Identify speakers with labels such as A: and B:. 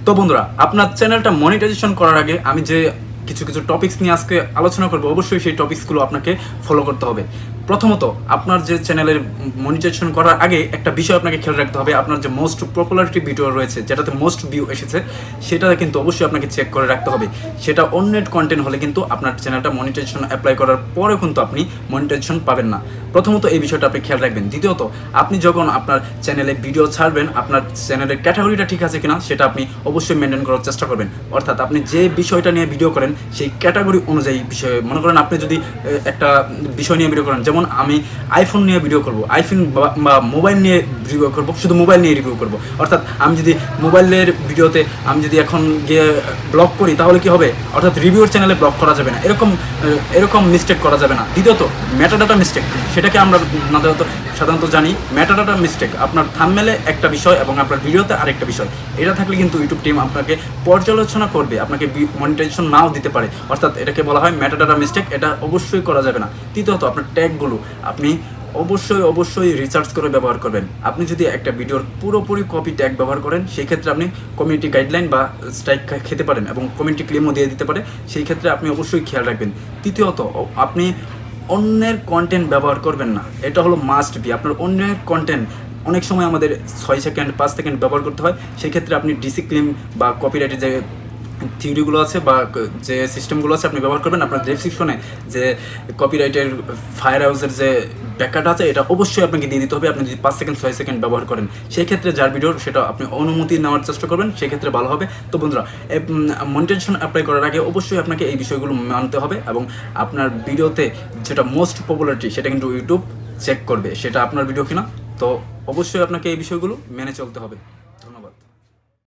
A: তো বন্ধুরা, আপনার চ্যানেলটা মনিটাইজেশন করার আগে আমি যে কিছু কিছু টপিকস নিয়ে আজকে আলোচনা করব, অবশ্যই সেই টপিকসগুলো আপনাকে ফলো করতে হবে। প্রথমত, আপনার যে চ্যানেলের মনিটাইজেশন করার আগে একটা বিষয় আপনাকে খেয়াল রাখতে হবে। আপনার যে মোস্ট পপুলারিটি ভিডিও রয়েছে, যেটাতে মোস্ট ভিউ এসেছে, সেটা কিন্তু অবশ্যই আপনাকে চেক করে রাখতে হবে। সেটা অন্যের কন্টেন্ট হলে কিন্তু আপনার চ্যানেলটা মনিটাইজেশন অ্যাপ্লাই করার পরেও কিন্তু আপনি মনিটাইজেশন পাবেন না। প্রথমত এই বিষয়টা আপনি খেয়াল রাখবেন। দ্বিতীয়ত, আপনি যখন আপনার চ্যানেলে ভিডিও ছাড়বেন, আপনার চ্যানেলের ক্যাটাগরিটা ঠিক আছে কিনা সেটা আপনি অবশ্যই মেনটেন করার চেষ্টা করবেন। অর্থাৎ আপনি যে বিষয়টা নিয়ে ভিডিও করেন সেই ক্যাটাগরি অনুযায়ী বিষয়ে, মনে করেন আপনি যদি একটা বিষয় নিয়ে ভিডিও করেন, যেমন আমি আইফোন নিয়ে ভিডিও করব, আইফোন বা মোবাইল নিয়ে রিভিউ করব, শুধু মোবাইল নিয়ে রিভিউ করব। অর্থাৎ আমি যদি মোবাইলের ভিডিওতে আমি যদি এখন গিয়ে ব্লগ করি, তাহলে কি হবে? অর্থাৎ রিভিউর চ্যানেলে ব্লগ করা যাবে না, এরকম মিস্টেক করা যাবে না। দ্বিতীয়ত, মেটাডাটা মিস্টেক, সেটাকে আমরা সাধারণত জানি। মেটাডাটা মিস্টেক আপনার থাম্বনেলে একটা বিষয় এবং আপনার ভিডিওতে আরেকটা বিষয়, এটা থাকলে কিন্তু ইউটিউব টিম আপনাকে পর্যালোচনা করবে, আপনাকে মনিটাইজেশন নাও দিতে পারে। অর্থাৎ এটাকে বলা হয় মেটাডাটা মিস্টেক, এটা অবশ্যই করা যাবে না। তৃতীয়ত, আপনার ট্যাগগুলো আপনি অবশ্যই রিসার্চ করে ব্যবহার করবেন। আপনি যদি একটা ভিডিওর পুরোপুরি কপি ট্যাগ ব্যবহার করেন, সেই ক্ষেত্রে আপনি কমিউনিটি গাইডলাইন বা স্ট্রাইক খেতে পারেন এবং কমিউনিটি ক্লেমও দিয়ে দিতে পারে। সেই ক্ষেত্রে আপনি অবশ্যই খেয়াল রাখবেন। তৃতীয়ত, আপনি অন্যের কন্টেন্ট ব্যবহার করবেন না, এটা হলো মাস্ট বি। আপনার অন্যের কন্টেন্ট অনেক সময় আমাদের 6 সেকেন্ড 5 সেকেন্ড ব্যবহার করতে হয়। সেই ক্ষেত্রে আপনি ডিসিপ্লিন বা কপিরাইটের যে থিওরিগুলো আছে বা যে সিস্টেমগুলো আছে আপনি ব্যবহার করবেন। আপনার ডেসক্রিপশনে যে কপিরাইটের ফায়ার হাউসের যে ব্যাখ্যাটা আছে, এটা অবশ্যই আপনাকে দিয়ে দিতে হবে। আপনি যদি 5 সেকেন্ড 6 সেকেন্ড ব্যবহার করেন, সেই ক্ষেত্রে যার ভিডিও সেটা আপনি অনুমতি নেওয়ার চেষ্টা করবেন, সেই ক্ষেত্রে ভালো হবে। তো বন্ধুরা, মনিটাইজেশন অ্যাপ্লাই করার আগে অবশ্যই আপনাকে এই বিষয়গুলো মানতে হবে এবং আপনার ভিডিওতে যেটা মোস্ট পপুলারিটি, সেটা কিন্তু ইউটিউব চেক করবে সেটা আপনার ভিডিও কিনা। তো অবশ্যই আপনাকে এই বিষয়গুলো মেনে চলতে হবে।